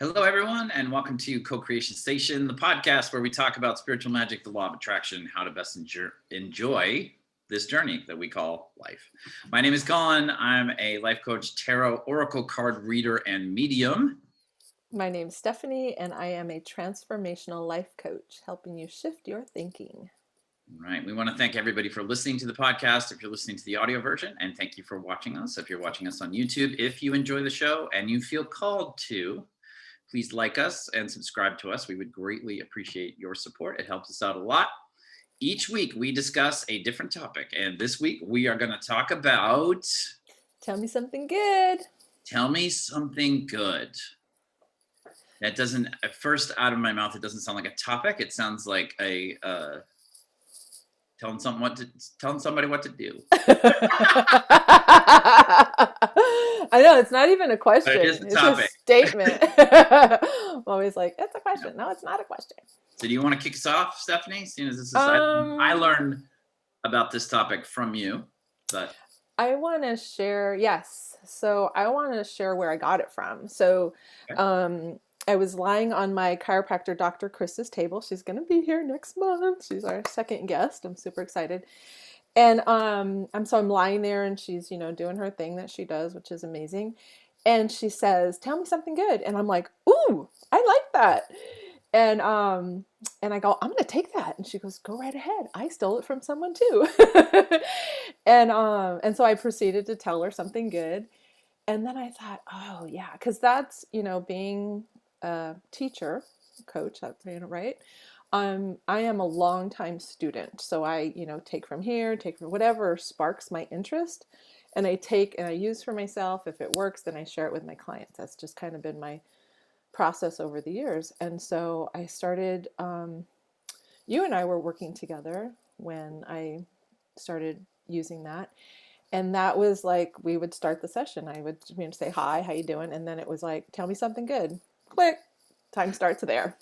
Hello, everyone, and welcome to Co-Creation Station, the podcast where we talk about spiritual magic, the law of attraction, how to best enjoy this journey that we call life. My name is Collin. I'm a life coach, tarot, oracle card reader, and medium. My name's Stephanie, and I am a transformational life coach, helping you shift your thinking. All right. We want to thank everybody for listening to the podcast if you're listening to the audio version, and thank you for watching us if you're watching us on YouTube. If you enjoy the show and you feel called to, please like us and subscribe to us. We would greatly appreciate your support. It helps us out a lot. Each week we discuss a different topic. And this week we are going to talk about... Tell me something good. Tell me something good. That doesn't, at first out of my mouth, it doesn't sound like a topic. It sounds like a... telling somebody what to do. I know, it's not even a question. It's a statement. I'm always like, it's a question. No, it's not a question. So do you want to kick us off, Stephanie? Seeing as this is, I learned about this topic from you, but I want to share, yes. So I want to share where I got it from. So okay. I was lying on my chiropractor, Dr. Chris's table. She's going to be here next month. She's our second guest. I'm super excited. And I'm lying there and she's, doing her thing that she does, which is amazing. And she says, tell me something good. And I'm like, ooh, I like that. And I go, I'm going to take that. And she goes, go right ahead. I stole it from someone too. And so I proceeded to tell her something good. And then I thought, oh yeah, because that's, being a teacher, coach, that's right. I am a longtime student. So I, take from here, take from whatever sparks my interest. And I take and I use for myself. If it works, then I share it with my clients. That's just kind of been my process over the years. And so I started, you and I were working together when I started using that. And that was like, we would start the session. I would say, hi, how you doing? And then it was like, tell me something good. Click, time starts there.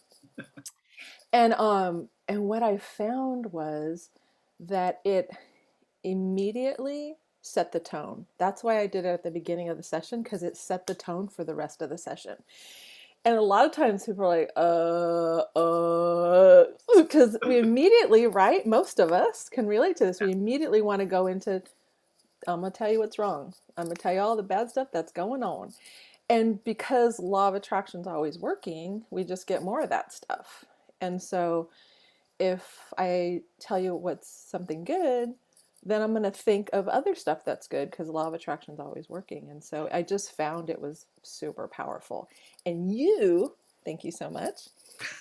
And what I found was that it immediately set the tone. That's why I did it at the beginning of the session, because it set the tone for the rest of the session. And a lot of times people are like, because we immediately, right? Most of us can relate to this. We immediately want to go into, I'm going to tell you what's wrong. I'm going to tell you all the bad stuff that's going on. And because law of attraction is always working, we just get more of that stuff. And so if I tell you what's something good, then I'm going to think of other stuff that's good, because law of attraction is always working. And so I just found it was super powerful. And you, thank you so much,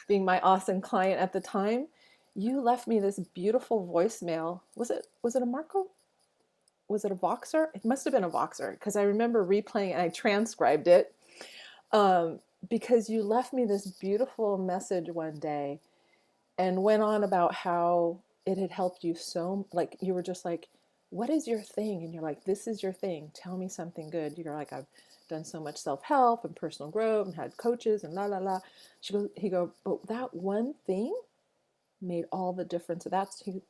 being my awesome client at the time, you left me this beautiful voicemail. Was it a Marco? Was it a Voxer? It must have been a Voxer, because I remember replaying and I transcribed it, because you left me this beautiful message one day and went on about how it had helped you so, like, you were just like, what is your thing? And you're like, this is your thing. Tell me something good. You're like, I've done so much self-help and personal growth and had coaches and la, la, la. He goes, but that one thing made all the difference.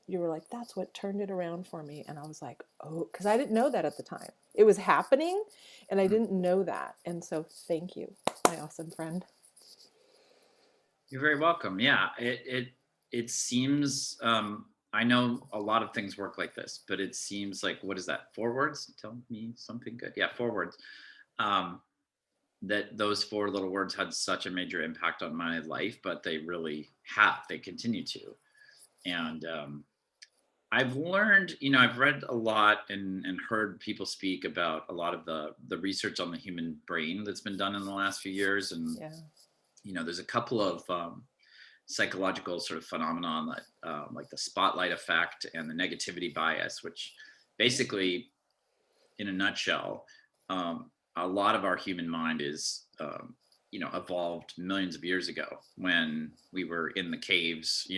You were like, that's what turned it around for me. And I was like, oh, because I didn't know that at the time. It was happening and I didn't know that. And so thank you, my awesome friend. You're very welcome. Yeah, it seems, I know a lot of things work like this, but it seems like, what is that? 4 words? Tell me something good. Yeah, 4 words. That those 4 little words had such a major impact on my life, but they really have. They continue to. And I've learned, I've read a lot and heard people speak about a lot of the research on the human brain that's been done in the last few years. And, there's a couple of psychological sort of phenomenon that like the spotlight effect and the negativity bias, which basically, in a nutshell, a lot of our human mind is, evolved millions of years ago when we were in the caves,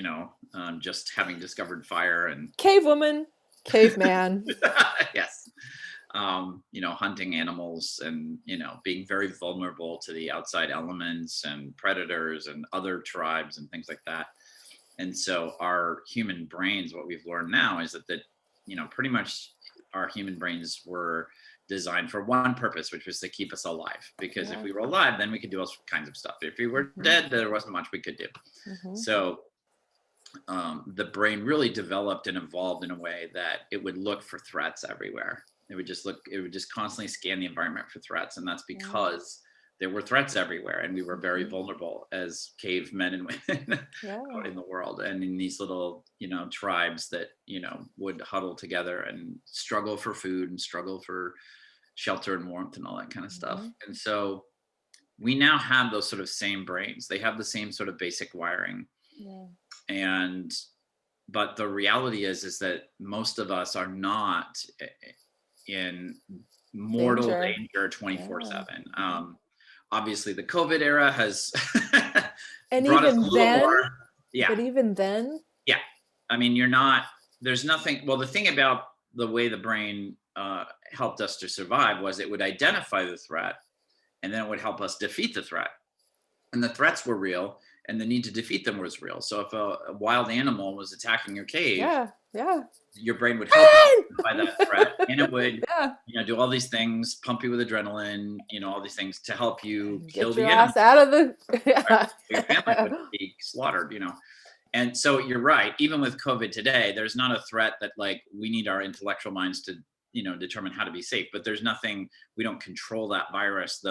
just having discovered fire and cave woman, caveman. Yes. Hunting animals and, being very vulnerable to the outside elements and predators and other tribes and things like that. And so our human brains, what we've learned now is that pretty much our human brains were designed for one purpose, which was to keep us alive. Because if Yeah. we were alive, then we could do all kinds of stuff. If we were dead, there wasn't much we could do. So the brain really developed and evolved in a way that it would look for threats everywhere. It would just constantly scan the environment for threats. And that's because there were threats everywhere, and we were very vulnerable as cavemen and women out in the world, and in these little, tribes that, would huddle together and struggle for food and struggle for shelter and warmth and all that kind of stuff. And so we now have those sort of same brains. They have the same sort of basic wiring. But the reality is that most of us are not in mortal danger 24/7. Obviously the COVID era has and brought us a even little then, more. but even then, I mean, there's nothing. Well, the thing about the way the brain helped us to survive was it would identify the threat, and then it would help us defeat the threat. And the threats were real, and the need to defeat them was real. So if a wild animal was attacking your cave, your brain would help you by that threat, and it would do all these things, pump you with adrenaline, all these things to help you kill the ass animal. out of the Your family would be slaughtered, And so you're right. Even with COVID today, there's not a threat that we need our intellectual minds to determine how to be safe. But there's nothing. We don't control that virus.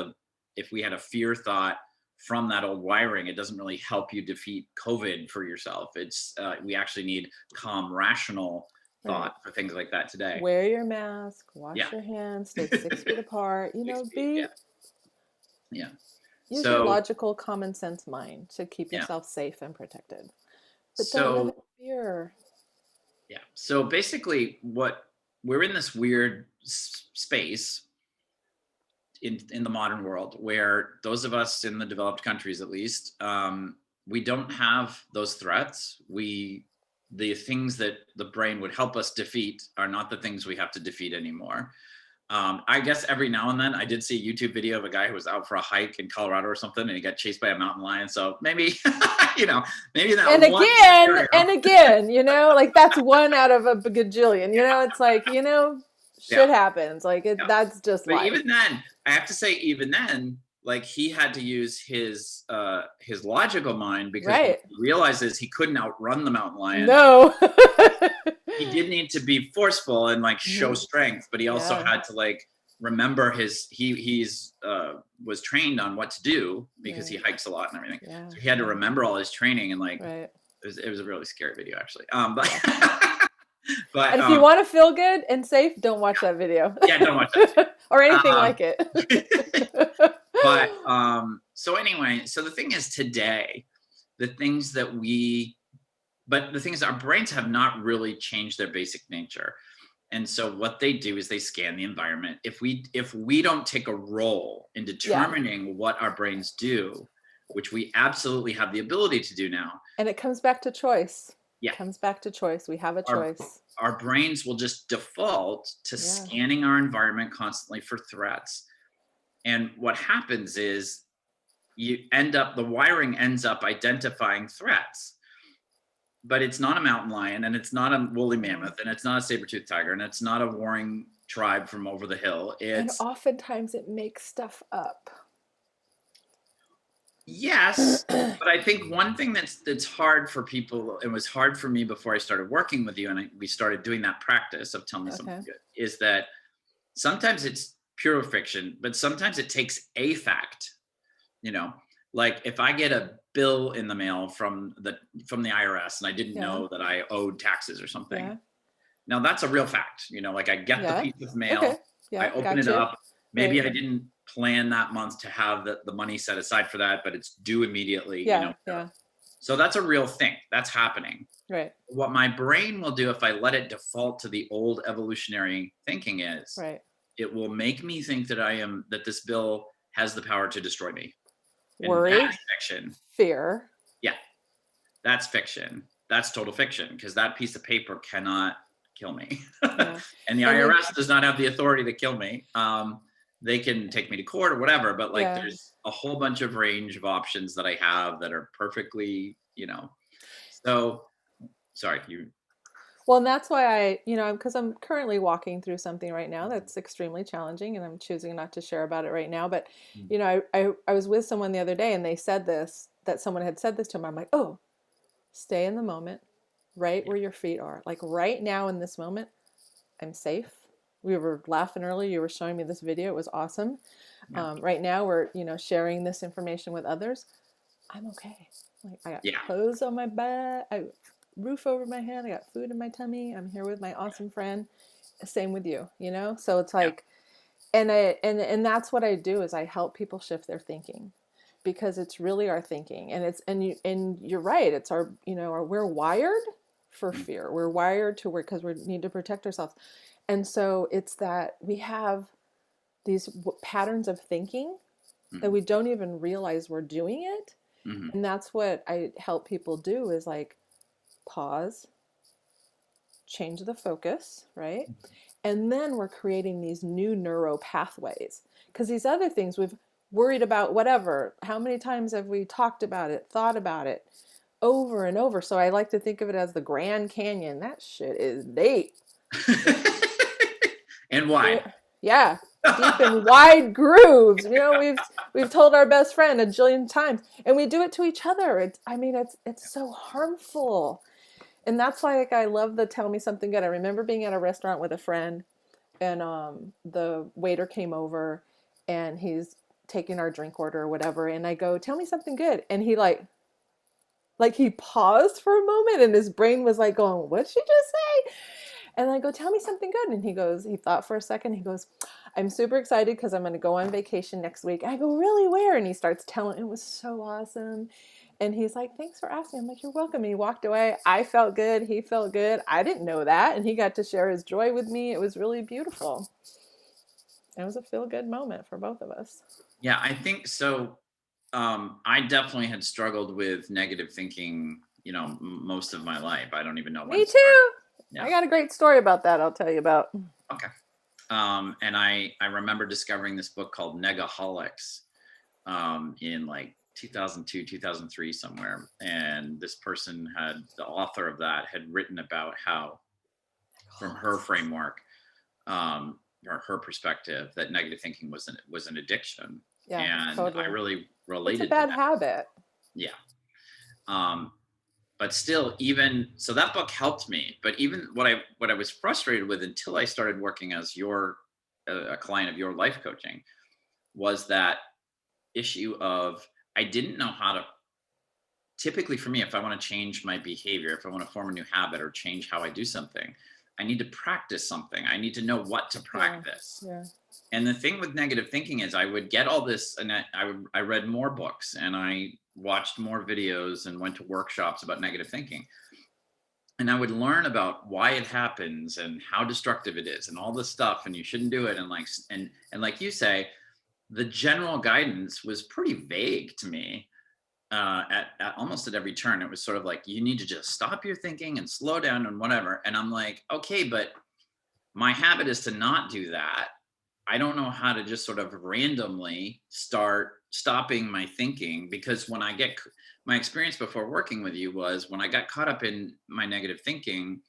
If we had a fear thought from that old wiring, it doesn't really help you defeat COVID for yourself. It's we actually need calm, rational thought for things like that today. Wear your mask, wash your hands, stay 6 feet apart. Use your logical, common sense mind to keep yourself safe and protected. But don't let it fear. So basically, we're in this weird space in the modern world where those of us in the developed countries, at least, we don't have those threats. The things that the brain would help us defeat are not the things we have to defeat anymore. I guess every now and then I did see a YouTube video of a guy who was out for a hike in Colorado or something, and he got chased by a mountain lion. So maybe, maybe that. And again, that's one out of a gajillion. It's like, shit happens. That's just but life. Even then, I have to say, he had to use his logical mind, because he realizes he couldn't outrun the mountain lion. No. He did need to be forceful and show strength, but he also had to remember he's was trained on what to do, because he hikes a lot and everything. So he had to remember all his training, and it was a really scary video, actually. But and if you want to feel good and safe, don't watch that video. Don't watch that. Or anything like it. But so anyway, so the thing is, today, the things our brains have not really changed their basic nature. And so what they do is they scan the environment. If we don't take a role in determining what our brains do, which we absolutely have the ability to do now. And it comes back to choice. It comes back to choice. We have a choice. Our brains will just default to scanning our environment constantly for threats. And what happens is the wiring ends up identifying threats. But it's not a mountain lion, and it's not a woolly mammoth, and it's not a saber-toothed tiger, and it's not a warring tribe from over the hill. And oftentimes it makes stuff up. Yes, but I think one thing that's hard for people, it was hard for me before I started working with you, and we started doing that practice of telling me something good, is that sometimes it's pure fiction, but sometimes it takes a fact. If I get a bill in the mail from the IRS, and I didn't know that I owed taxes or something. Now that's a real fact. I get the piece of mail, I open it up. Maybe I didn't plan that month to have the money set aside for that, but it's due immediately. So that's a real thing that's happening. Right. What my brain will do if I let it default to the old evolutionary thinking is, it will make me think that this bill has the power to destroy me. And worry, that's fiction. Fear. Yeah, that's fiction. That's total fiction, because that piece of paper cannot kill me. And the IRS does not have the authority to kill me. They can take me to court or whatever, but there's a whole bunch of range of options that I have that are perfectly, So sorry, you. Well, and that's why because I'm currently walking through something right now that's extremely challenging, and I'm choosing not to share about it right now. But, Mm. I was with someone the other day, and they said that someone had said this to them. I'm like, oh, stay in the moment, right Yeah. where your feet are. Like right now in this moment, I'm safe. We were laughing earlier. You were showing me this video. It was awesome. Yeah. Right now, we're, sharing this information with others. I'm okay. Like I got Yeah. clothes on my back, I roof over my head, I got food in my tummy. I'm here with my awesome friend. Same with you, So it's Yeah. like, and that's what I do is I help people shift their thinking, because it's really our thinking, and you're right. It's our, we're wired for Mm. fear. We're wired to work because we need to protect ourselves, and so it's that we have these patterns of thinking that Mhm. we don't even realize we're doing it. Mhm. And that's what I help people do is like pause, change the focus, right? And then we're creating these new neuro pathways. Because these other things we've worried about, whatever, how many times have we talked about it, thought about it over and over? So I like to think of it as the Grand Canyon. That shit is deep. And wide. Yeah, deep and wide grooves. We've told our best friend a jillion times, and we do it to each other. It's so harmful. And that's why, like, I love the tell me something good. I remember being at a restaurant with a friend, and the waiter came over, and he's taking our drink order or whatever, and I go, tell me something good. And he like he paused for a moment, and his brain was like going, what'd she just say? And I go, tell me something good. And he thought for a second. He goes, I'm super excited because I'm going to go on vacation next week. I go, really, where? And he starts telling, it was so awesome. And he's like, thanks for asking. I'm like, you're welcome. And he walked away. I felt good. He felt good. I didn't know that. And he got to share his joy with me. It was really beautiful. It was a feel good moment for both of us. Yeah, I think so. I definitely had struggled with negative thinking, most of my life. I don't even know when Me to start. too. Yeah. I got a great story about that I'll tell you about. Okay. And I remember discovering this book called Negaholics in like 2002, 2003 somewhere. And this person the author of that had written about how, from her framework, or her perspective, that negative thinking was an addiction. Yeah, And I totally. really It's a related to bad that. habit. Yeah. Um, but still, even so, that book helped me. But even what I was frustrated with until I started working as a client of your life coaching was that issue of I didn't know how to. Typically, for me, if I want to change my behavior, if I want to form a new habit or change how I do something, I need to practice something. I need to know what to Yeah, practice. yeah. And the thing with negative thinking is I would get all this, and I read more books, and I watched more videos and went to workshops about negative thinking. And I would learn about why it happens and how destructive it is and all this stuff, and you shouldn't do it. And like you say, the general guidance was pretty vague to me. At almost at every turn, it was sort of like, you need to just stop your thinking and slow down and whatever. And I'm like, okay, but my habit is to not do that. I don't know how to just sort of randomly start stopping my thinking, because my experience before working with you was when I got caught up in my negative thinking,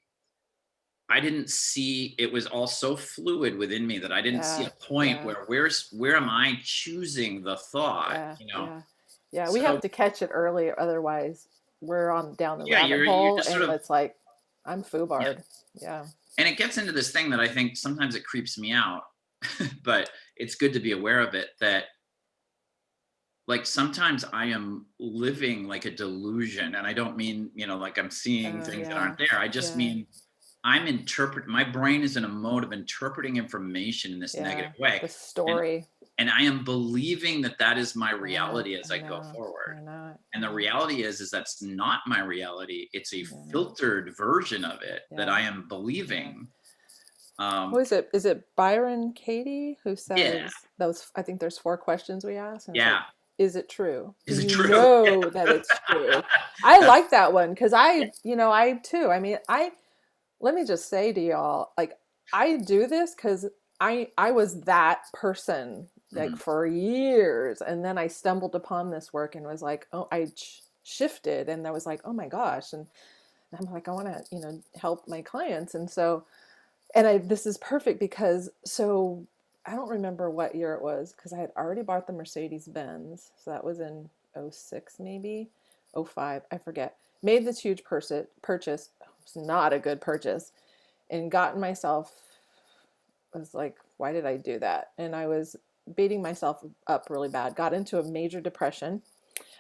I didn't see, it was all so fluid within me that I didn't see Yeah, a point yeah, where am I choosing the thought, yeah, yeah, yeah. We So have to catch it early, otherwise we're on down the yeah, rabbit you're hole, just sort and of, it's like I'm yeah. foobarred. Yeah, And it gets into this thing that I think sometimes it creeps me out, but it's good to be aware of it, that like sometimes I am living like a delusion. And I don't mean, like I'm seeing things that yeah, aren't there. I just yeah, mean my brain is in a mode of interpreting information in this yeah. negative way. The And story. and I am believing that that is my Yeah, reality as I I go know. forward. I know it. And the Yeah, reality is that's not my reality. It's a yeah, filtered version of it that yeah, I am yeah. believing. What Um, is it? Is it Byron Katie who yeah, says those? I think there's 4 questions we ask, and it's like, yeah. is it true? Do Is it you true? know that it's true? I Yeah. like that one because Yeah. I too. I mean, let me just say to y'all, like, I do this because I was that person like Mhm. for years, and then I stumbled upon this work and was like, oh, shifted, and I was like, oh my gosh, and And I'm like, I want to, help my clients. And so, this is perfect because, so I don't remember what year it was because I had already bought the Mercedes Benz. So that was in '06, maybe '05, I forget. Made this huge purchase. It was not a good purchase, and gotten myself, was like, why did I do that? And I was beating myself up really bad. Got into a major depression.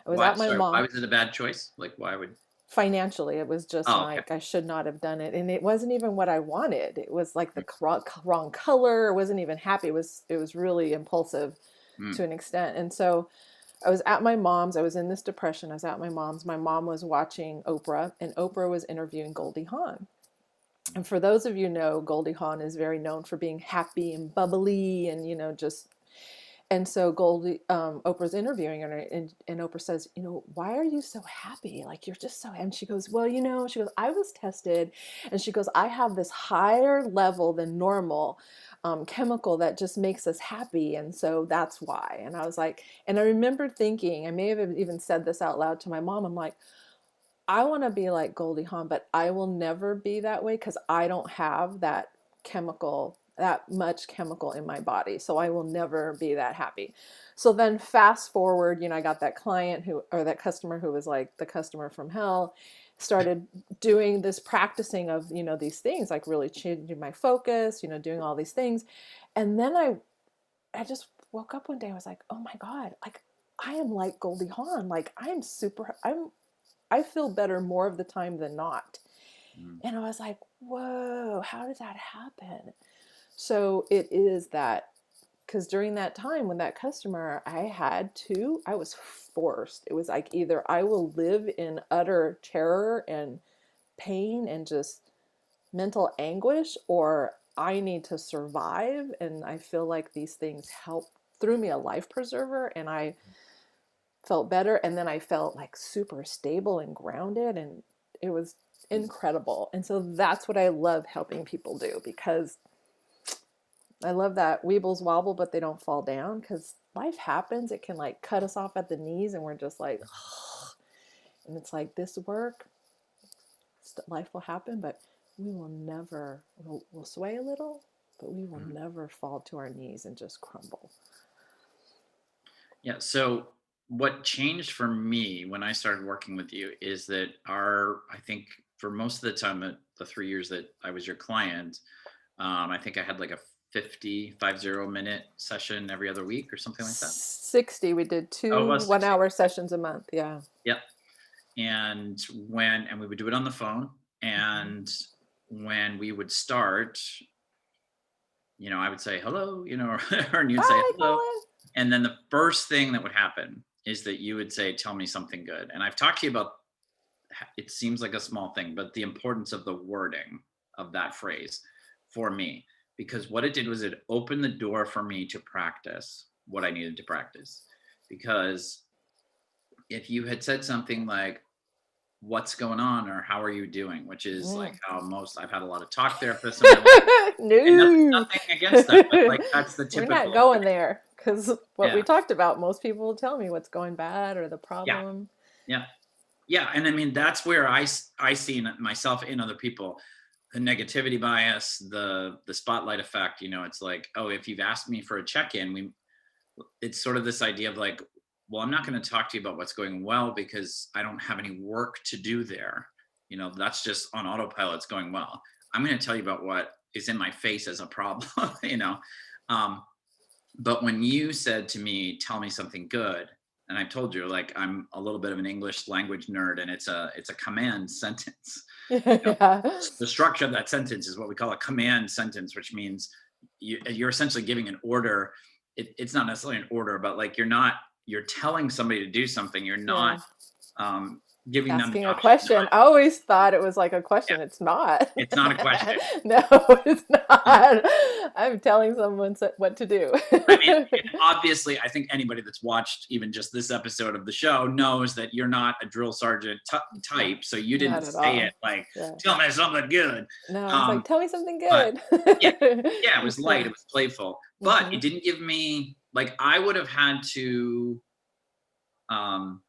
I was Why? at my Sorry, why mom. was it a bad choice? Like, why would? Financially, it was just Oh, okay. like I should not have done it, and it wasn't even what I wanted. It was like the wrong color. I wasn't even happy. It was really impulsive Mm. to an extent. And so I was at my mom's. I was in this depression. I was at my mom's. My mom was watching Oprah, and Oprah was interviewing Goldie Hawn. And for those of you know, Goldie Hawn is very known for being happy and bubbly, and just. And so Oprah's interviewing her, and Oprah says, why are you so happy? Like, you're just so, and she goes, well, she goes, I was tested. And she goes, I have this higher level than normal chemical that just makes us happy. And so that's why. And I was like, and I remember thinking, I may have even said this out loud to my mom. I'm like, I want to be like Goldie Hawn, but I will never be that way because I don't have that much chemical in my body. So I will never be that happy. So then fast forward, I got that that customer who was like the customer from hell, started doing this practicing of, these things, like really changing my focus, doing all these things. And then I just woke up one day. I was like, oh my God, like I am like Goldie Hawn. Like I feel better more of the time than not. Mm. And I was like, whoa, how did that happen? So it is that, because during that time when that customer, I was forced. It was like either I will live in utter terror and pain and just mental anguish, or I need to survive. And I feel like these things threw me a life preserver, and I felt better. And then I felt like super stable and grounded, and it was incredible. And so that's what I love helping people do, because I love that weebles wobble, but they don't fall down, because life happens. It can like cut us off at the knees, and we're just like, ugh. And it's like this work, life will happen, but we will never, we'll sway a little, but we will Mhm. never fall to our knees and just crumble. Yeah. So what changed for me when I started working with you is that I think for most of the time, the 3 years that I was your client, I think I had like a 50 minute session every other week or something like that. 60, we did Oh, it two was 60. 1 hour sessions a month. Yeah. Yep. And we would do it on the phone. Mm-hmm. And when we would start, I would say hello, and you'd say Bye, hello. Collin. And then the first thing that would happen is that you would say, tell me something good. And I've talked to you about, it seems like a small thing, but the importance of the wording of that phrase for me, because what it did was it opened the door for me to practice what I needed to practice. Because if you had said something like, what's going on, or how are you doing, which is like Mm. how I've had a lot of talk therapists in my life, and No. nothing against that, but like that's the We're not typical. going there, because what we Yeah, talked about, most people will tell me what's going bad or the yeah, problem. yeah, yeah. And I mean, that's where I see in myself, in other people, the negativity bias, the spotlight effect. It's like, oh, if you've asked me for a check-in, it's sort of this idea of like, well, I'm not going to talk to you about what's going well because I don't have any work to do there. That's just on autopilot. It's going well. I'm going to tell you about what is in my face as a problem. um, but when you said to me, tell me something good, and I told you, like, I'm a little bit of an English language nerd, and it's a command sentence. Yeah. The structure of that sentence is what we call a command sentence, which means you're essentially giving an order. It's not necessarily an order, but like you're telling somebody to do something. You're not Yeah. um, giving them the Asking a option not. question. I always thought it was like a Yeah, question. It's not. it's not a question. No, it's not. I'm telling someone what to do. I mean, and obviously, I think anybody that's watched even just this episode of the show knows that you're not a drill sergeant type, so you didn't Not at say all. it like, Yeah. "Tell me something good." No, I was like, Um, tell me something but good. yeah, yeah, it was light, Yeah. it was playful, but Hmm. it didn't give me like I would have had to um,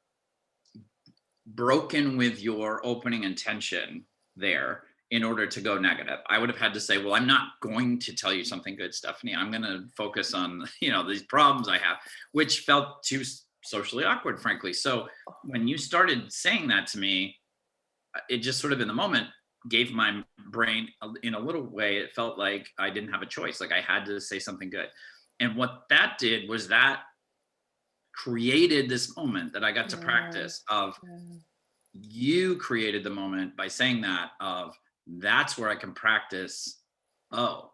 broken with your opening intention there in order to go negative. I would have had to say, well, I'm not going to tell you something good, Stephanie. I'm going to focus on, these problems I have, which felt too socially awkward, frankly. So when you started saying that to me, it just sort of in the moment gave my brain, in a little way, it felt like I didn't have a choice. Like I had to say something good. And what that did was that created this moment that I got to Yeah. practice of, Yeah. you created the moment by saying that, of that's where I can practice. Oh,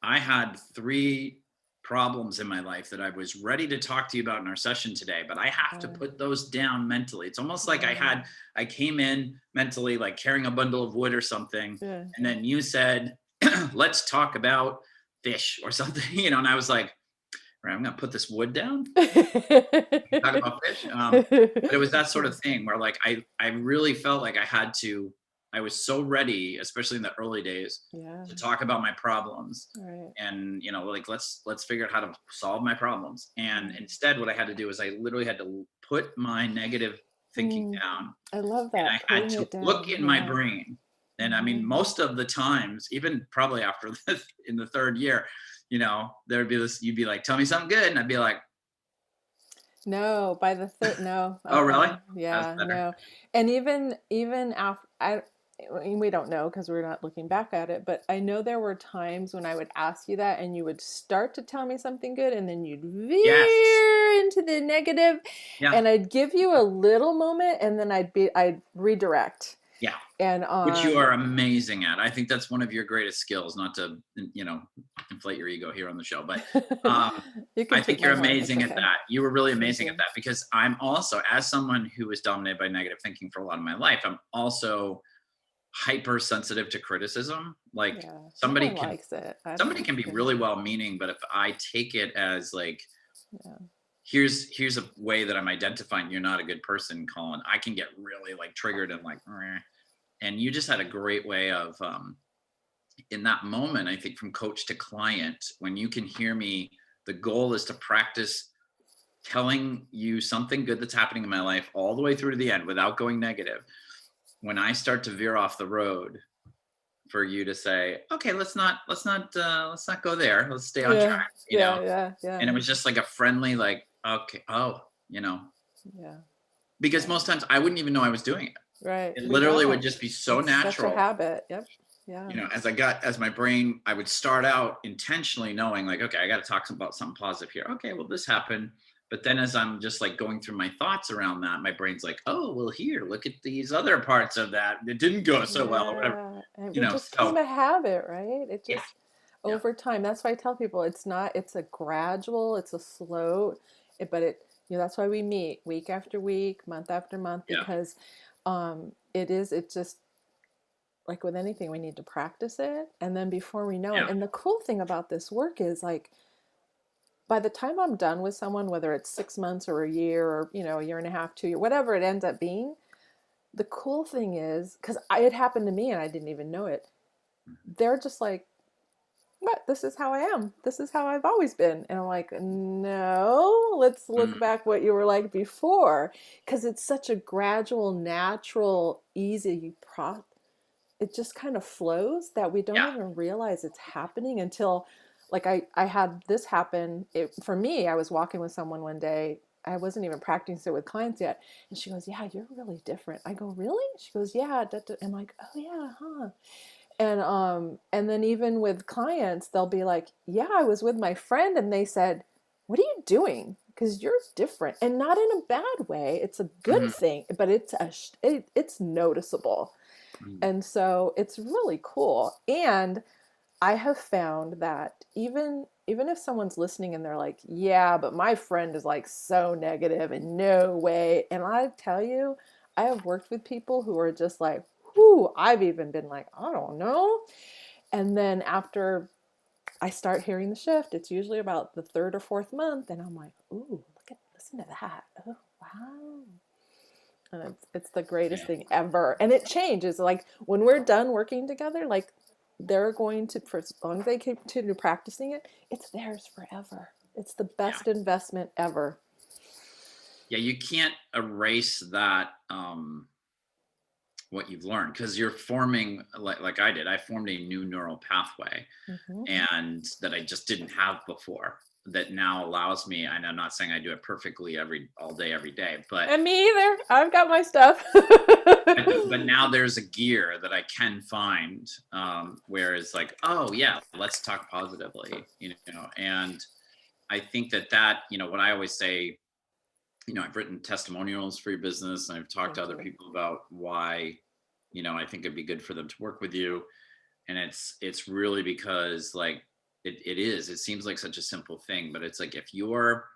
I had 3 problems in my life that I was ready to talk to you about in our session today, but I have to put those down mentally. It's almost like Yeah. I came in mentally like carrying a bundle of wood or something, Yeah. and then you said, let's talk about fish or something, and I was like, all right, I'm gonna put this wood down, talk about fish. But it was that sort of thing where like I really felt like I was so ready, especially in the early days, Yeah. to talk about my problems, Right. and like let's figure out how to solve my problems. And Mm. instead what I had to do is I literally had to put my negative thinking Mm. down, I love and that, I had putting to it look down. in my Yeah. brain. And I mean, Mhm. most of the times, even probably after in the third year, there'd be this, you'd be like, tell me something good, and I'd be like, No, by the third, no, oh really? That's yeah, better. no, and even after I mean, we don't know because we're not looking back at it, but I know there were times when I would ask you that, and you would start to tell me something good, and then you'd Yes. veer into the negative, Yeah. and I'd give you a little moment, and then I'd redirect, Yeah. and Which you are amazing at. I think that's one of your greatest skills, not to, inflate your ego here on the show, but um, you I can think toot you're my horn. It's amazing at okay. that. You were really Thank amazing at you. that, because I'm also, as someone who was dominated by negative thinking for a lot of my life, I'm also hypersensitive to criticism. Like Yeah, no somebody one can likes it. I somebody don't. can be Yeah, really well meaning, but if I take it as like, yeah, here's a way that I'm identifying you're not a good person, Colin, I can get really like triggered and like, "Meh." And you just had a great way of in that moment, I think from coach to client, when you can hear me, the goal is to practice telling you something good that's happening in my life all the way through to the end without going negative. When I start to veer off the road, for you to say, okay, let's not go there. Let's stay on yeah, track, yeah, yeah, And yeah, it was just like a friendly, like, okay, oh, yeah. because Yeah. most times I wouldn't even know I was doing it. Right. It We literally would don't. just be so It's such a natural. habit. Yep. Yeah. As my brain, I would start out intentionally knowing like, okay, I got to talk about something positive here. Okay, well, this happened. But then as I'm just like going through my thoughts around that, my brain's like, oh, well, here, look at these other parts of that. It didn't go so well or whatever, Yeah. And we just So became a habit, right? It yeah, just yeah, over time. That's why I tell people it's not, it's a gradual, it's a slow, but that's why we meet week after week, month after month, yeah, because it's just like with anything, we need to practice it. And then before we know it, yeah. and the cool thing about this work is like, by the time I'm done with someone, whether it's 6 months or a year or, a year and a half, 2 years, whatever it ends up being, the cool thing is, because it happened to me and I didn't even know it, they're just like, what? This is how I am. This is how I've always been. And I'm like, no, let's look Mm, back what you were like before. Because it's such a gradual, natural, easy process. It just kind of flows that we don't yeah. even realize it's happening until, like, I had this happen. For me, I was walking with someone one day. I wasn't even practicing it with clients yet. And she goes, yeah, you're really different. I go, really? She goes, yeah. I'm like, oh yeah, huh? And then even with clients, they'll be like, yeah, I was with my friend and they said, what are you doing? Because you're different, and not in a bad way. It's a good Mhm, thing, but it's noticeable. mhm. And so it's really cool. And I have found that even if someone's listening and they're like, yeah, but my friend is like so negative and no way. And I tell you, I have worked with people who are just like, whoo, I've even been like, I don't know. And then after I start hearing the shift, it's usually about the third or fourth month. And I'm like, ooh, listen to that. Oh, wow. And it's the greatest Yeah, thing ever. And it changes. Like when we're done working together, like they're going to, for as long as they continue practicing it, it's theirs forever. It's the yeah, best investment ever. yeah. You can't erase that what you've learned, because you're forming, like I did. I formed a new neural pathway, Hmm. and that I just didn't have before, that now allows me, and I'm not saying I do it perfectly all day every day, but And me either. I've got my stuff. but now there's a gear that I can find, where it's like, oh yeah, let's talk positively, and I think that what I always say, I've written testimonials for your business, and I've talked to Thank other you. people about why, I think it'd be good for them to work with you. And it's really because, like, it seems like such a simple thing, but it's like, if you're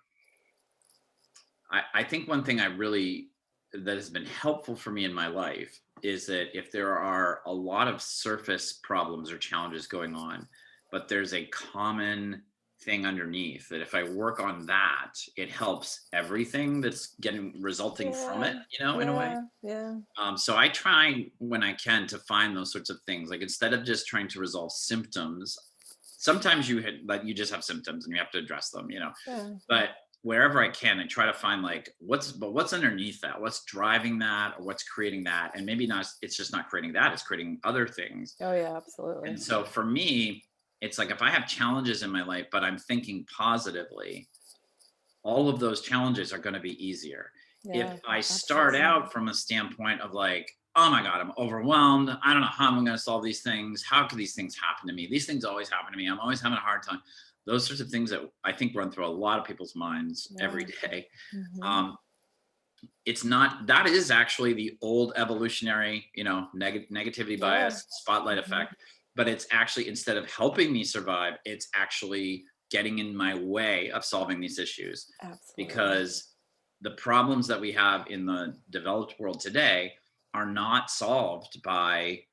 I think one thing that has been helpful for me in my life is that if there are a lot of surface problems or challenges going on, but there's a common thing underneath, that if I work on that, it helps everything that's resulting from it, Yeah, in a way. yeah, yeah. So I try when I can to find those sorts of things. Like, instead of just trying to resolve symptoms, sometimes you just have symptoms and you have to address them, Yeah. But wherever I can, I try to find, like, what's underneath that, what's driving that, or what's creating that, and maybe not. It's just not creating that; it's creating other things. Oh yeah, absolutely. And so for me, it's like, if I have challenges in my life, but I'm thinking positively, all of those challenges are going to be easier. If Yeah, I start absolutely. out from a standpoint of, like, oh my God, I'm overwhelmed, I don't know how I'm going to solve these things. How could these things happen to me? These things always happen to me. I'm always having a hard time. Those sorts of things that I think run through a lot of people's minds every Yeah. day. Hmm. Um, it's not, that is actually the old evolutionary, negativity Yeah. bias, spotlight Hmm. effect. But it's actually, instead of helping me survive, it's actually getting in my way of solving these issues. Absolutely. Because the problems that we have in the developed world today are not solved by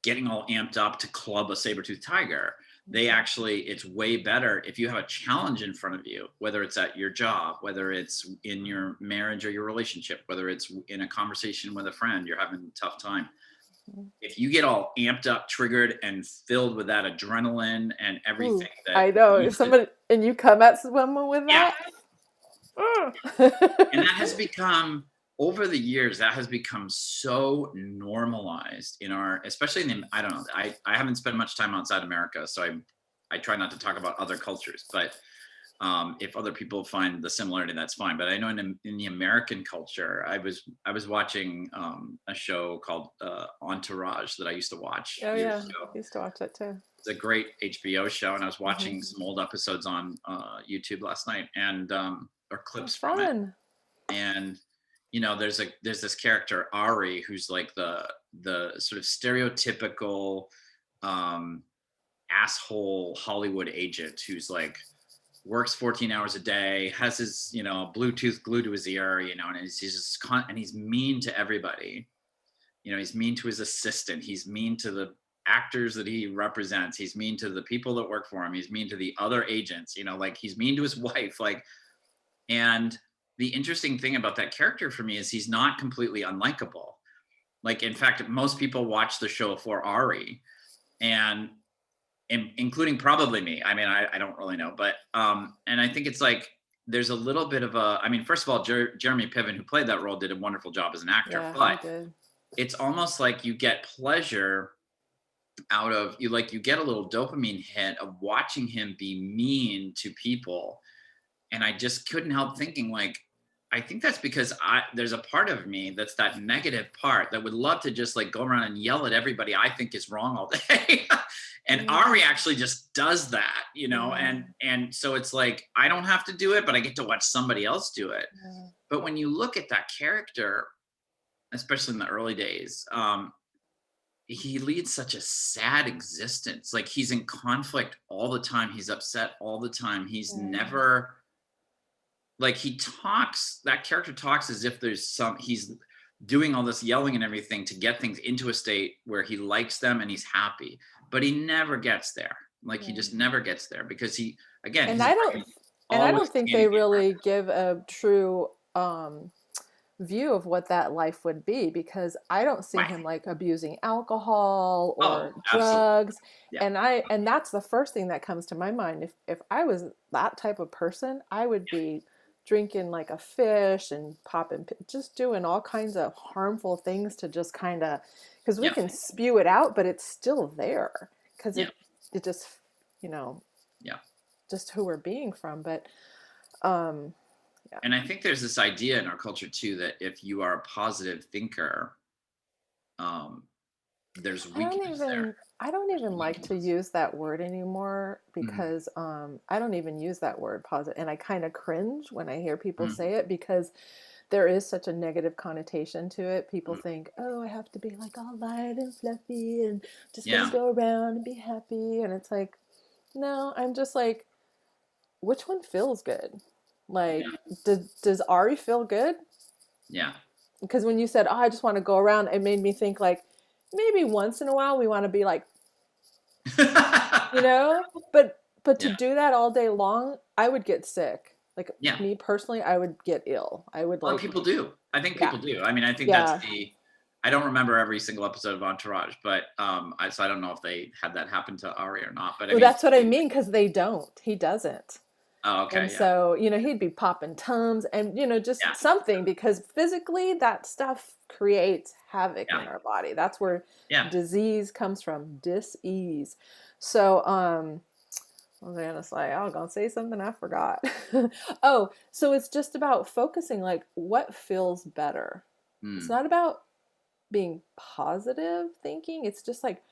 getting all amped up to club a saber-toothed tiger. Mhm. It's way better if you have a challenge in front of you, whether it's at your job, whether it's in your marriage or your relationship, whether it's in a conversation with a friend, you're having a tough time. Mhm. If you get all amped up, triggered, and filled with that adrenaline and everything Ooh, that I know. If needs to, somebody and you come at someone with yeah, that, and that has become, over the years, that has become so normalized in our, especially in the, I don't know, I haven't spent much time outside America, so I try not to talk about other cultures, but if other people find the similarity, that's fine. But I know in the American culture, I was watching a show called Entourage that I used to watch oh years yeah, ago. I used to watch that too. It's a great HBO show, and I was Hmm. watching some old episodes on YouTube last night, and or Oh, clips from it. fun. And there's this character Ari, who's like the sort of stereotypical um, asshole Hollywood agent, who's like, works 14 hours a day, has his, Bluetooth glued to his ear, and and he's mean to everybody. He's mean to his assistant. He's mean to the actors that he represents. He's mean to the people that work for him. He's mean to the other agents, like, he's mean to his wife. Like, and the interesting thing about that character for me is he's not completely unlikable. Like, in fact, most people watch the show for Ari, and including probably me. I mean, I don't really know, but and I think it's like, there's a little bit of a. I mean, first of all, Jeremy Piven, who played that role, did a wonderful job as an actor. Yeah, he But did. it's almost like you get pleasure out of you, like, you get a little dopamine hit of watching him be mean to people. And I just couldn't help thinking, like, I think that's because there's a part of me that's that negative part that would love to just, like, go around and yell at everybody I think is wrong all day. And Yeah, Ari actually just does that, yeah, and so it's like, I don't have to do it, but I get to watch somebody else do it. yeah. But when you look at that character, especially in the early days, he leads such a sad existence. Like, he's in conflict all the time. He's upset all the time. He's Yeah. never, like, that character talks as if he's doing all this yelling and everything to get things into a state where he likes them and he's happy, but he never gets there. Like, he Yeah. just never gets there, because again, And his I don't brain is and I always don't think they standing in front really give a true view of what that life would be, because I don't of see him. him Right. like abusing alcohol Oh, or absolutely. drugs. Yeah. And that's the first thing that comes to my mind. If I was that type of person, I would be drinking like a fish and popping, just doing all kinds of harmful things to just kind of, because we Yeah. can spew it out, but it's still there because Yeah. it just, you know, Yeah. just who we're being from. But um, yeah. And I think there's this idea in our culture too that if you are a positive thinker, um, there's weakness there. I don't There's even like to weakness. use that word anymore Mhm. because I don't even use that word positive, and I kind of cringe when I hear people Mhm. say it because there is such a negative connotation to it. People Mhm. think, oh, I have to be like all light and fluffy and just want to Yeah. go around and be happy. And it's like, no, I'm just like, which one feels good? Yeah. Like, does Ari feel good? Yeah. Because when you said, oh, I just want to go around, it made me think like maybe once in a while we want to be like, you know, but to Yeah. do that all day long, I would get sick. Like Yeah. me personally, I would get ill. I would Well, like, people do. I think yeah, people do. I mean, I think that's yeah. I don't remember every single episode of Entourage, but so I don't know if they had that happen to Ari or not. But I Well, mean, that's what I mean because they don't. He doesn't. oh, And okay, yeah, so, he'd be popping Tums and, just yeah, something because physically that stuff creates havoc yeah, in our body. That's where yeah. disease comes from, dis-ease. So, what was I gonna say? I was gonna say something I forgot. Oh, so it's just about focusing like what feels better. It's Mm, not about being positive thinking. It's just like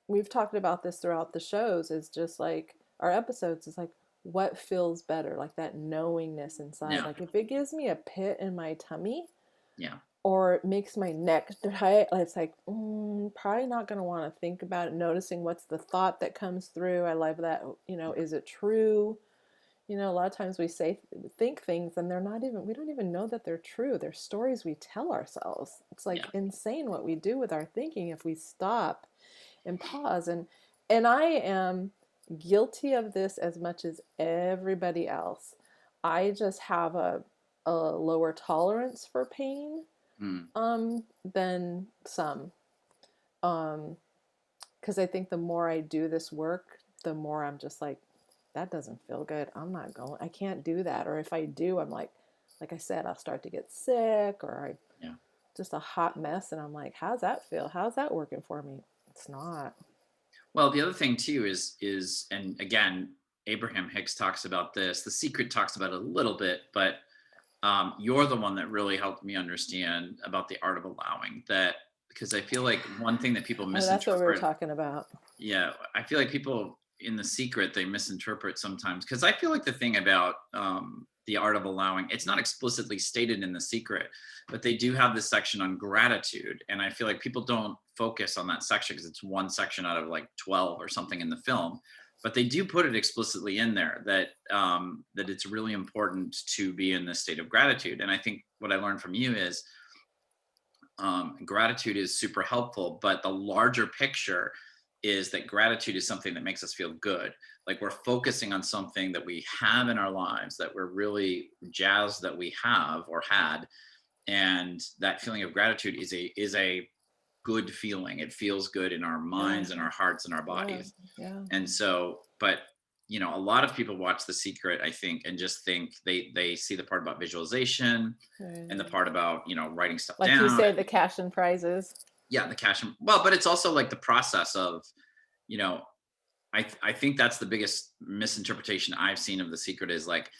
we've talked about this throughout the shows, is just like our episodes is like what feels better, like that knowingness inside. yeah, Like if it gives me a pit in my tummy yeah, or it makes my neck tight, it's like probably not going to want to think about it, noticing what's the thought that comes through. I love that. Is it true? A lot of times we think things and they're not even, we don't even know that they're true. They're stories we tell ourselves. It's like yeah, insane what we do with our thinking if we stop and pause. And I am guilty of this as much as everybody else. I just have a lower tolerance for pain mm, than some. Um, because I think the more I do this work, the more I'm just like, that doesn't feel good. I'm not going. I can't do that. Or if I do, I'm like I said, I'll start to get sick, or I yeah. just a hot mess, and I'm like, how's that feel? How's that working for me? It's not. Well, the other thing too is, and again, Abraham Hicks talks about this. The Secret talks about it a little bit, but you're the one that really helped me understand about the art of allowing that, because I feel like one thing that people Oh, that's what we were misinterpret. talking about. Yeah, I feel like people in The Secret, they misinterpret sometimes, because I feel like the thing about the art of allowing, it's not explicitly stated in The Secret, but they do have this section on gratitude, and I feel like people don't focus on that section because it's one section out of like 12 or something in the film, but they do put it explicitly in there that that it's really important to be in this state of gratitude. And I think what I learned from you is gratitude is super helpful, but the larger picture is that gratitude is something that makes us feel good. Like we're focusing on something that we have in our lives that we're really jazzed that we have or had. And that feeling of gratitude is a good feeling. It feels good in our Yeah, minds and our hearts and our yeah, bodies. yeah. And so, but a lot of people watch The Secret, I think, and just think they see the part about visualization and the Right. part about writing stuff Like you down. say, the cash and prizes. Yeah, the cash. Well, but it's also like the process of, you know, I think that's the biggest misinterpretation I've seen of The Secret is like,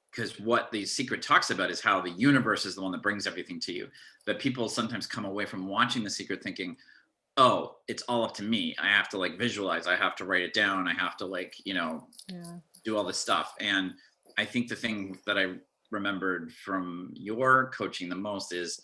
because what The Secret talks about is how the universe is the one that brings everything to you. But people sometimes come away from watching The Secret thinking, oh, it's all up to me. I have to like visualize. I have to write it down. I have to like, Yeah. do all this stuff. And I think the thing that I remembered from your coaching the most is,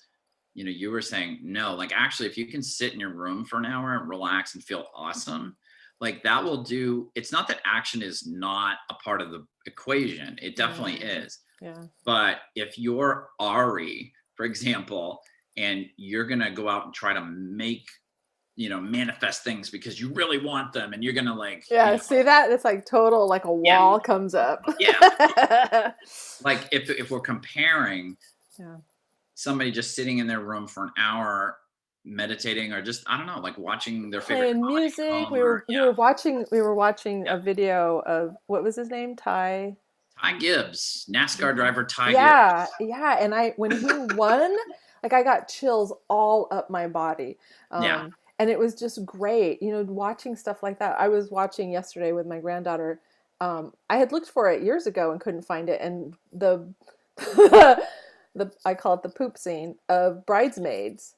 you were saying, no, like actually, if you can sit in your room for an hour and relax and feel awesome, like that will do. It's not that action is not a part of the equation. It definitely Yeah. is. Yeah. But if you're Ari, for example, and you're going to go out and try to make, manifest things because you really want them and you're going to like, Yeah. See that? It's like total, like a yeah, wall comes up. yeah. Like if we're comparing Yeah. somebody just sitting in their room for an hour meditating or just I don't know, like watching their favorite Playing comedy music. film or We were watching yeah, a video of what was his name? Ty. Ty Gibbs, NASCAR driver Ty Gibbs. Yeah, yeah. And when he won, like I got chills all up my body. Yeah. And it was just great, watching stuff like that. I was watching yesterday with my granddaughter. I had looked for it years ago and couldn't find it. And I call it the poop scene of Bridesmaids.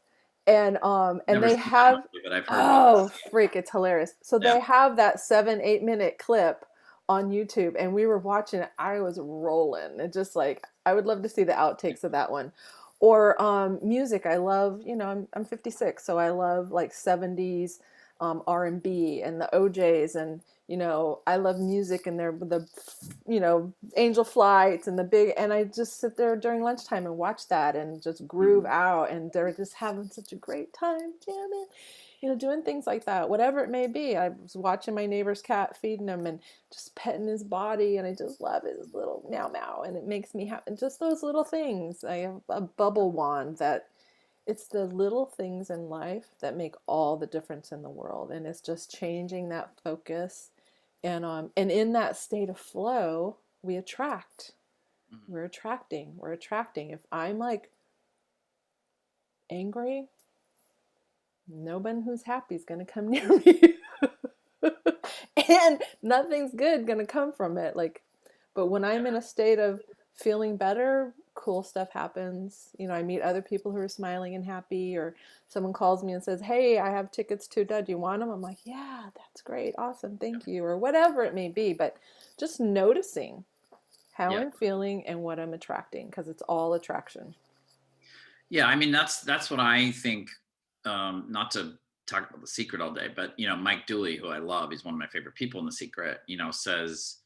And Never they seen that have, movie, but I've heard about oh freak, it's hilarious. So it. Yeah. they have that 7-8 minute clip on YouTube, and we were watching it. I was rolling. It just like, I would love to see the outtakes of that one. Or music. I love, I'm 56, so I love like 70s R&B and the OJs, and I love music, and they're the Angel Flights and the big, and I just sit there during lunchtime and watch that and just groove out, and they're just having such a great time jamming, doing things like that, whatever it may be. I was watching my neighbor's cat, feeding him and just petting his body, and I just love his little meow meow, and it makes me happy. Just those little things. I have a bubble wand that it's the little things in life that make all the difference in the world, and it's just changing that focus, and in that state of flow, we attract. We're attracting. If I'm like angry, no one who's happy is going to come near me. And nothing's good going to come from it. Like, but when I'm in a state of feeling better, cool stuff happens. I meet other people who are smiling and happy, or someone calls me and says, "Hey, I have tickets to do you want them?" I'm like, "Yeah, that's great. Awesome. Thank you." Or whatever it may be. But just noticing how Yeah. I'm feeling and what I'm attracting, because it's all attraction. Yeah. I mean, that's what I think. Not to talk about The Secret all day, but Mike Dooley, who I love, he's one of my favorite people in The Secret, says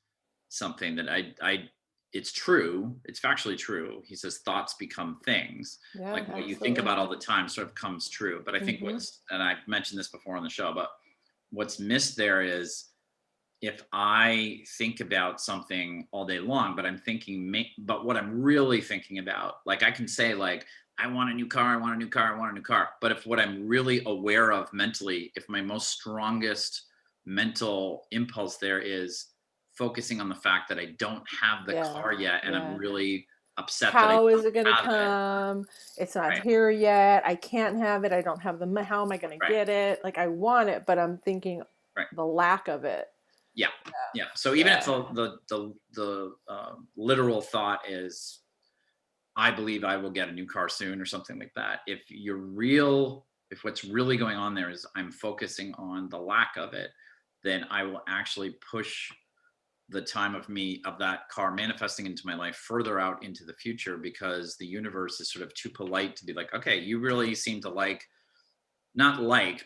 something that it's true. It's factually true. He says thoughts become things. Yeah, Like what you think absolutely. about all the time sort of comes true. But I think Mm-hmm. and I've mentioned this before on the show, but what's missed there is, if I think about something all day long, but but what I'm really thinking about, like I can say like, I want a new car, I want a new car, I want a new car. But if what I'm really aware of mentally, if my most strongest mental impulse there is focusing on the fact that I don't have the Yeah. car yet, and I'm Yeah. really upset that I How is don't it going to have it. come? It's not Right. here yet. I can't have it. I don't have how am I going to Right. get it? Like, I want it, but I'm thinking Right. the lack of it. Yeah. Yeah. So even if Yeah. the literal thought is, I believe I will get a new car soon or something like that. If what's really going on there is I'm focusing on the lack of it, then I will actually push the time of that car manifesting into my life further out into the future, because the universe is sort of too polite to be like, okay, you really seem to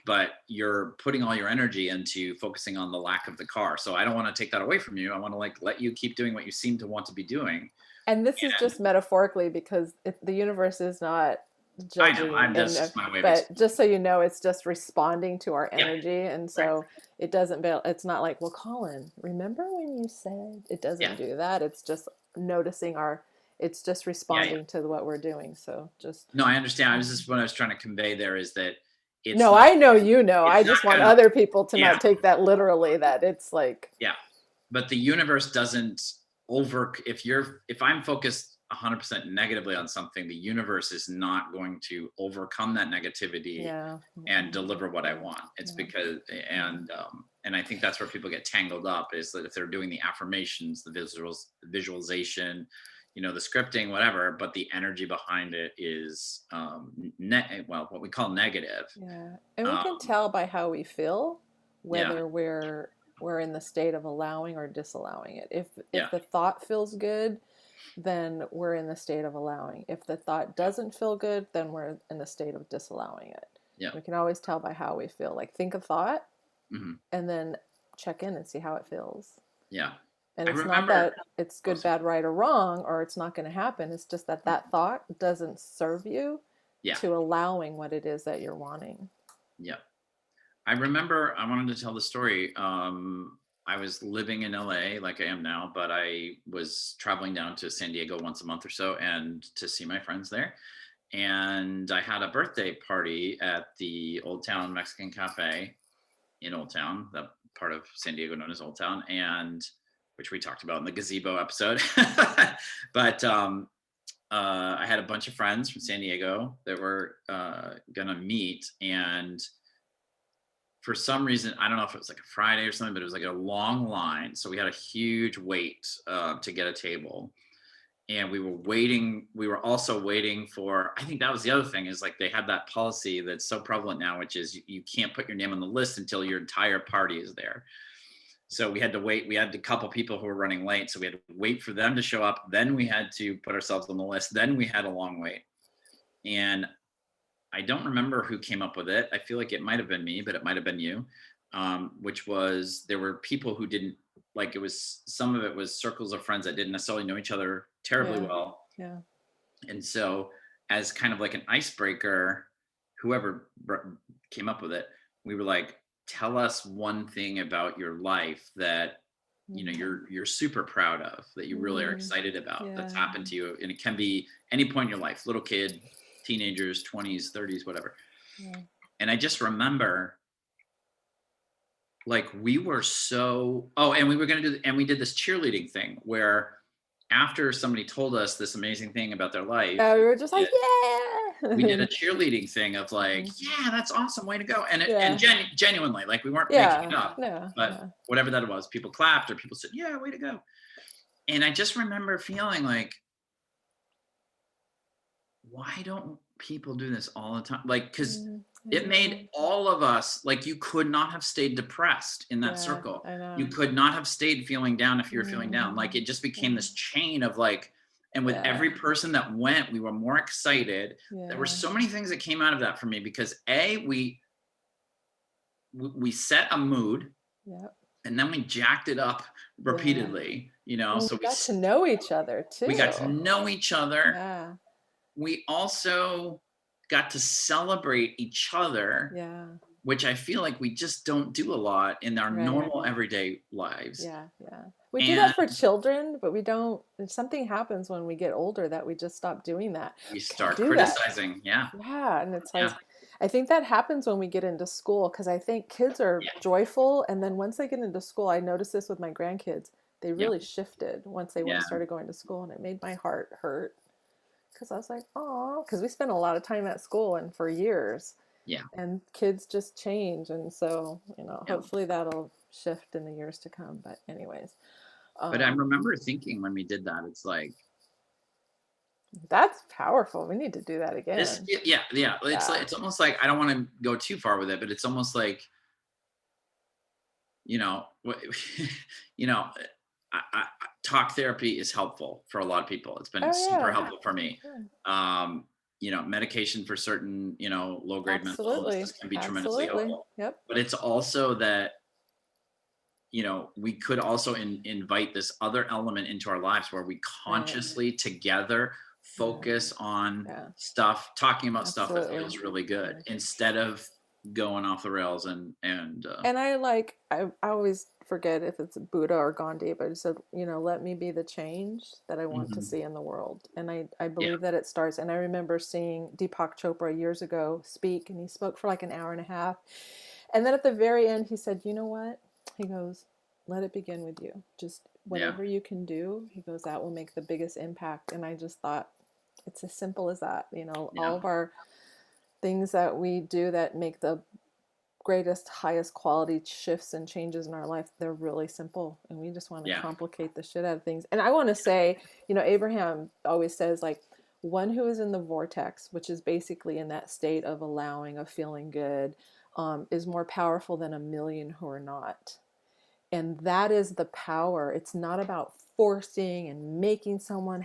but you're putting all your energy into focusing on the lack of the car. So I don't want to take that away from you. I want to let you keep doing what you seem to want to be doing. And this is And just metaphorically, because the universe is not I know, judging, that's and just my way of but explaining. just so you know, it's just responding to our Yeah. energy, and Right. so it's not like, well, Colin, remember when you said, it Yeah. doesn't do that. It's just noticing it's just Yeah. Yeah. responding to what we're doing. So just, No, I understand. What I was trying to convey there is that it's no, not, I know, I it's not just want gonna, other people to yeah, not take that literally, that it's like, yeah. But the universe doesn't if I'm focused 100% negatively on something, the universe is not going to overcome that negativity yeah, and deliver what I yeah, want. It's yeah. because, and I think that's where people get tangled up, is that if they're doing the affirmations, the visualization, the scripting, whatever, but the energy behind it is, what we call negative. Yeah. And we can Um, tell by how we feel yeah, whether we're in the state of allowing or disallowing it. If yeah, the thought feels good, then we're in the state of allowing. If the thought doesn't feel good, then we're in the state of disallowing it. yeah, We can always tell by how we feel. Like, think a thought hmm and then check in and see how it feels. yeah. And I it's not remember. that it's Oh, good, sorry. bad, right, or wrong, or it's not going to happen. It's just that Mhm. that thought doesn't serve you Yeah, to allowing what it is that you're wanting. yeah. I remember I wanted to tell the story. I was living in LA like I am now, but I was traveling down to San Diego once a month or so, and to see my friends there. And I had a birthday party at the Old Town Mexican Cafe in Old Town, that part of San Diego known as Old Town. And which we talked about in the gazebo episode. But I had a bunch of friends from San Diego that were gonna meet, and for some reason, I don't know if it was like a Friday or something, but it was like a long line. So we had a huge wait to get a table. And we were waiting. We were also waiting for, I think that was the other thing, is like they have that policy that's so prevalent now, which is you can't put your name on the list until your entire party is there. So we had to wait. We had a couple people who were running late. So we had to wait for them to show up. Then we had to put ourselves on the list. Then we had a long wait. And I don't remember who came up with it. I feel like it might have been me, but it might have been you. Which was, there were people who didn't, like, it was, some of it was circles of friends that didn't necessarily know each other terribly well. Yeah. And so, as kind of like an icebreaker, whoever came up with it, we were like, tell us one thing about your life that you know you're super proud of, that you really are excited about, that's happened to you. And it can be any point in your life, little kid, teenagers, 20s, 30s, whatever. And I just remember, like, we were so, and we were going to do, and we did this cheerleading thing where after somebody told us this amazing thing about their life, we were just like, yeah. We did a cheerleading thing of like, yeah, that's awesome, way to go. And genuinely, like, we weren't making it up, but whatever that was, people clapped or people said, yeah, way to go. And I just remember feeling like, why don't people do this all the time? Like, because it made all of us, like, you could not have stayed depressed in that circle. You could not have stayed feeling down if you were feeling down. Like, it just became this chain of like, and with every person that went, we were more excited. There were so many things that came out of that for me, because we set a mood, and then we jacked it up repeatedly, you know. So we got to know each other too. We got to know each other. We also got to celebrate each other, which I feel like we just don't do a lot in our normal everyday lives. We do that for children, but we don't. Something happens when we get older that we just stop doing that. We start criticizing. And it's like, I think that happens when we get into school, because I think kids are joyful, and then once they get into school, I noticed this with my grandkids, they really shifted once they started going to school, and it made my heart hurt. Because I was like, oh, because we spent a lot of time at school and for years. And kids just change. And so, you know, hopefully that'll shift in the years to come. But anyways. But I remember thinking when we did that, it's like, that's powerful. We need to do that again. It's like, it's almost like, I don't want to go too far with it, but it's almost like, you know, talk therapy is helpful for a lot of people. It's been super helpful for me. You know, medication for certain, you know, low grade mental illnesses can be tremendously helpful. But it's also that, you know, we could also invite this other element into our lives where we consciously together focus on stuff, talking about stuff that feels really good, instead of going off the rails and I always forget if it's Buddha or Gandhi, but he said, you know, let me be the change that I want to see in the world. And I believe that it starts. And I remember seeing Deepak Chopra years ago speak, and he spoke for like an hour and a half. And then at the very end, he said, you know what? He goes, let it begin with you. Just whatever you can do. He goes, that will make the biggest impact. And I just thought, it's as simple as that. You know, all of our things that we do that make the greatest, highest quality shifts and changes in our life, they're really simple, and we just want to complicate the shit out of things. And I want to say, you know, Abraham always says, like, one who is in the vortex, which is basically in that state of allowing, of feeling good, is more powerful than a million who are not. And that is the power. It's not about forcing and making someone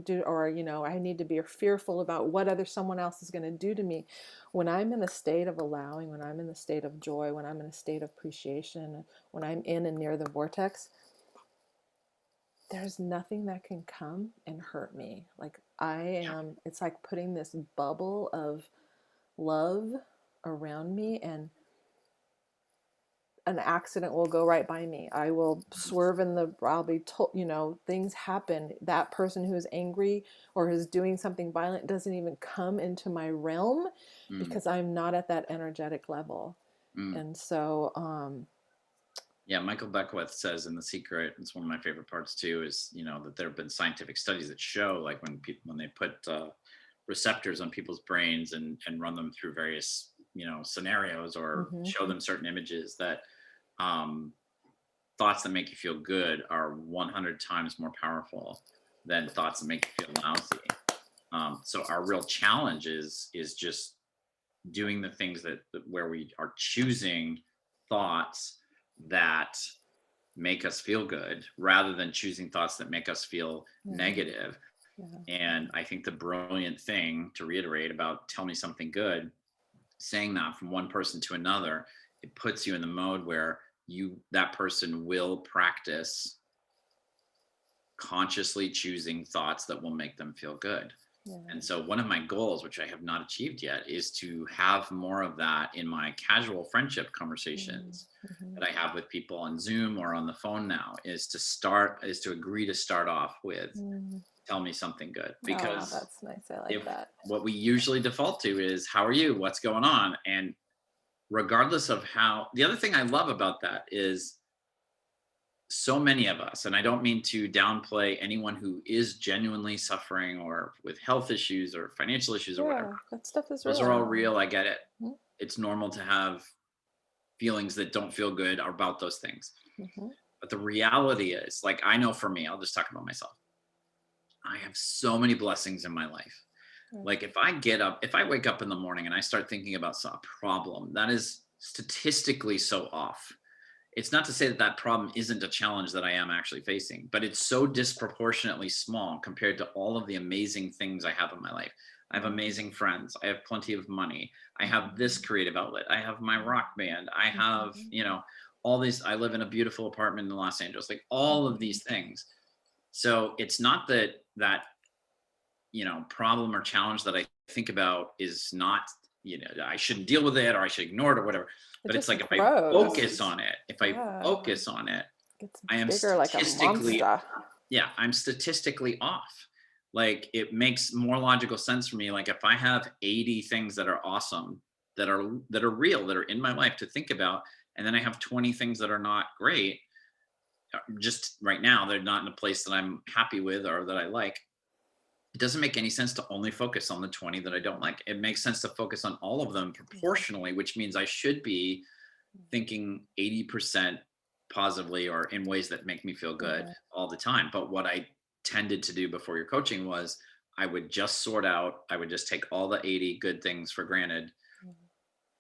do, or, you know, I need to be fearful about what someone else is going to do to me. When I'm in a state of allowing, when I'm in a state of joy, when I'm in a state of appreciation, when I'm in and near the vortex, there's nothing that can come and hurt me. Like, it's like putting this bubble of love around me, and an accident will go right by me. I will swerve I'll be told, you know, things happen. That person who is angry or is doing something violent doesn't even come into my realm because I'm not at that energetic level. And so, Yeah, Michael Beckwith says in The Secret, it's one of my favorite parts too, is, that there have been scientific studies that show, like, when they put receptors on people's brains and run them through various, scenarios, or Hmm. show them certain images, that um, thoughts that make you feel good are 100 times more powerful than thoughts that make you feel lousy. So our real challenge is just doing the things where we are choosing thoughts that make us feel good rather than choosing thoughts that make us feel Yeah. negative. Yeah. And I think the brilliant thing, to reiterate, about tell me something good, saying that from one person to another, it puts you in the mode where that person will practice consciously choosing thoughts that will make them feel good. Yeah. And so one of my goals, which I have not achieved yet, is to have more of that in my casual friendship conversations Mm-hmm. that I have with people on Zoom or on the phone now, is to agree to start off with, Mm. tell me something good. Oh, Because that's nice. I like if that. what we usually default to is, how are you? What's going on? And regardless of how, the other thing I love about that is, so many of us, and I don't mean to downplay anyone who is genuinely suffering or with health issues or financial issues or whatever. Yeah, that stuff is Those are real. all real. I get it. Mm-hmm. It's normal to have feelings that don't feel good about those things. Mm-hmm. But the reality is, like, I know for me, I'll just talk about myself. I have so many blessings in my life. Yeah. Like, if I wake up in the morning and I start thinking about a problem, that is statistically so off. It's not to say that that problem isn't a challenge that I am actually facing, but it's so disproportionately small compared to all of the amazing things I have in my life. I have amazing friends. I have plenty of money. I have this creative outlet. I have my rock band. I have, Mm-hmm. all these. I live in a beautiful apartment in Los Angeles, like all of these things. So it's not that, problem or challenge that I think about is not, I shouldn't deal with it or I should ignore it or whatever. It But it's just like, grows. if I Yeah, focus on it, gets I am bigger like a statistically, monster. yeah, I'm statistically off. Like, it makes more logical sense for me. Like, if I have 80 things that are awesome, that are real, that are in my life to think about, and then I have 20 things that are not great, just right now, they're not in a place that I'm happy with or that I like. It doesn't make any sense to only focus on the 20 that I don't like. It makes sense to focus on all of them proportionally, which means I should be thinking 80% positively or in ways that make me feel good Yeah. all the time. But what I tended to do before your coaching was, I would just take all the 80 good things for granted.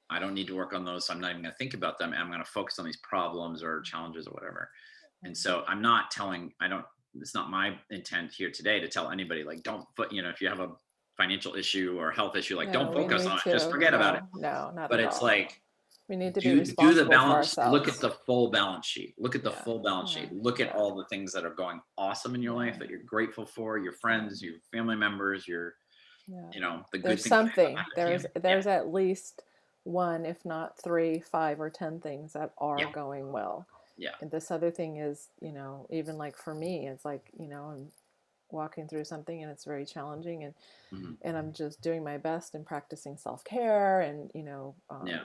I don't need to work on those. So I'm not even going to think about them. And I'm going to focus on these problems or challenges or whatever. And so it's not my intent here today to tell anybody, like, don't if you have a financial issue or health issue, like, No, don't we focus need on it. Just to. forget about it. No, no, not But at it's all. like, We need to be do the responsible for balance. Look at ourselves. the full balance sheet. Look at the Yeah, full balance yeah, sheet. Look at yeah, all the things that are going awesome in your yeah, life that you're grateful for, your yeah, friends, your family members, yeah. the good There's things that something. happen to you. There's at least one, if not three, five, or 10 things that are Yeah, going well. yeah, And this other thing is, even like for me, it's like, I'm walking through something and it's very challenging, hmm, and I'm just doing my best and practicing self-care, and yeah,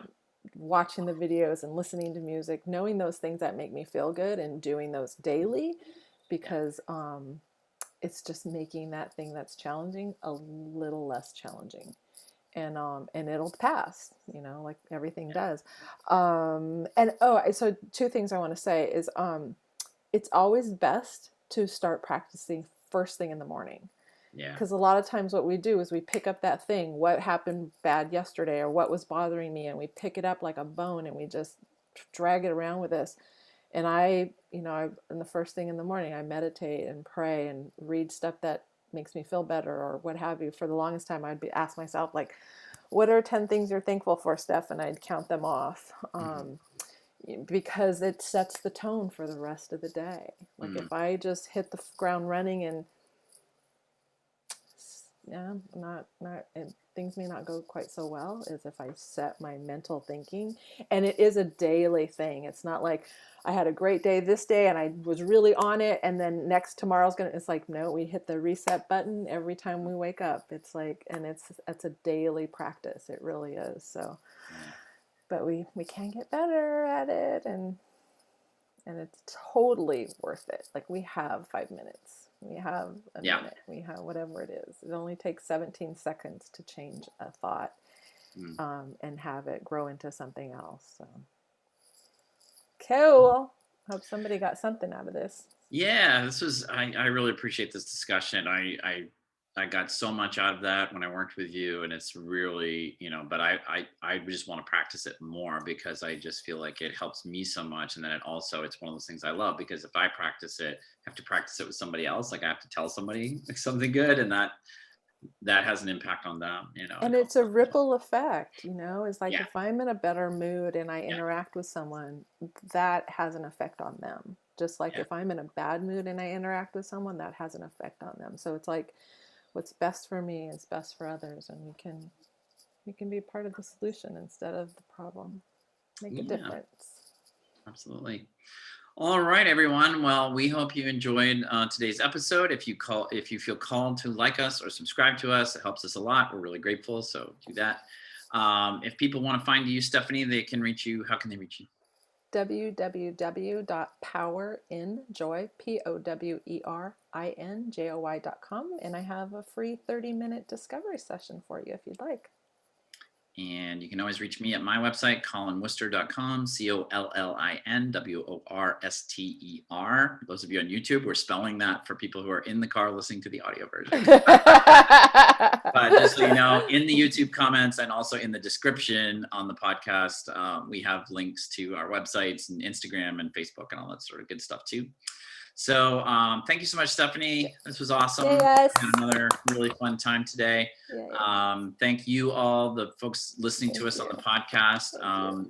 watching the videos and listening to music, knowing those things that make me feel good and doing those daily, yeah, because it's just making that thing that's challenging a little less challenging, and it'll pass, like everything yeah, does. And so two things I want to say is, it's always best to start practicing first thing in the morning, yeah, because a lot of times what we do is we pick up that thing, what happened bad yesterday or what was bothering me, and we pick it up like a bone and we just drag it around with us. And in the first thing in the morning, I meditate and pray and read stuff that makes me feel better or what have you. For the longest time, I'd be ask myself, like, what are 10 things you're thankful for, Steph? And I'd count them off, hmm, because it sets the tone for the rest of the day. Like, hmm, if I just hit the ground running and yeah, not and things may not go quite so well as if I set my mental thinking. And it is a daily thing. It's not like I had a great day this day and I was really on it, and then next tomorrow's gonna. It's like, no, we hit the reset button every time we wake up. It's like, and it's a daily practice. It really is. So, yeah. but we can get better at it, and And it's totally worth it. Like, we have 5 minutes, we have a Yeah. minute, we have whatever it is. It only takes 17 seconds to change a thought, and have it grow into something else. So cool. Hope somebody got something out of this. Yeah, this was, I really appreciate this discussion. I got so much out of that when I worked with you, and it's really, but I just want to practice it more, because I just feel like it helps me so much. And then it's one of those things I love, because if I practice it, I have to practice it with somebody else. Like, I have to tell somebody something good, and that has an impact on them, And it's a ripple effect, it's like, Yeah. if I'm in a better mood and I Yeah. interact with someone, that has an effect on them. Just like, Yeah. if I'm in a bad mood and I interact with someone, that has an effect on them. So it's like, what's best for me is best for others, and we can be part of the solution instead of the problem. Make a difference. Absolutely. All right, everyone. Well, we hope you enjoyed today's episode. If you feel called to like us or subscribe to us, it helps us a lot. We're really grateful. So do that. If people want to find you, Stephanie, they can reach you. How can they reach you? www.powerinjoy, powerinjoy.com, and I have a free 30-minute discovery session for you if you'd like. And you can always reach me at my website, collinworster.com, COLLINWORSTER. Those of you on YouTube, we're spelling that for people who are in the car listening to the audio version. But just so you know, in the YouTube comments and also in the description on the podcast, we have links to our websites and Instagram and Facebook and all that sort of good stuff too. So thank you so much, Stephanie. This was awesome. Yes. We had another really fun time today. Thank you all, the folks listening to us on the podcast.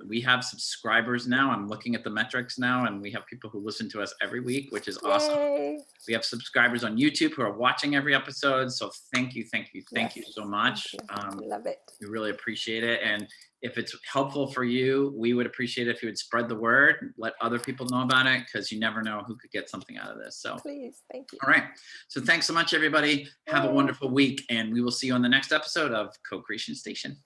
We have subscribers now. I'm looking at the metrics now, and we have people who listen to us every week, which is awesome. We have subscribers on YouTube who are watching every episode. So thank you so much. Love it. We really appreciate it. And if it's helpful for you, we would appreciate it if you would spread the word, let other people know about it, because you never know who could get something out of this. So please, thank you. All right. So thanks so much, everybody. Have a wonderful week, and we will see you on the next episode of Co-Creation Station.